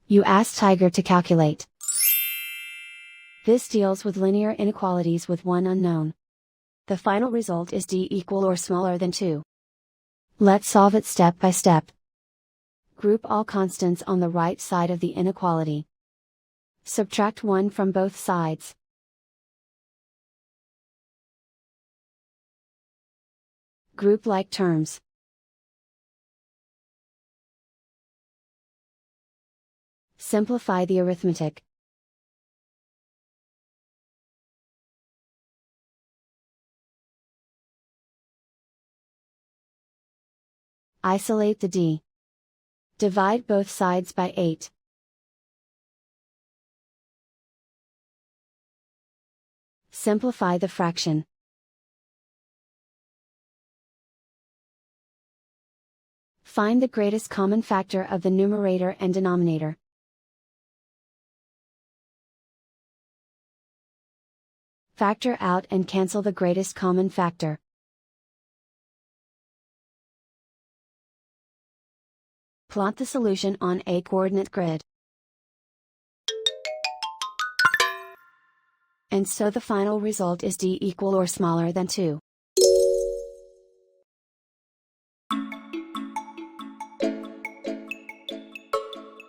You ask Tiger to calculate. This deals with linear inequalities with one unknown. The final result is d equal or smaller than 2. Let's solve it step by step. Group all constants on the right side of the inequality. Subtract 1 from both sides. Group like terms. Simplify the arithmetic. Isolate the d. Divide both sides by 8. Simplify the fraction. Find the greatest common factor of the numerator and denominator. Factor out and cancel the greatest common factor. Plot the solution on a coordinate grid. And so the final result is d equal or smaller than 2.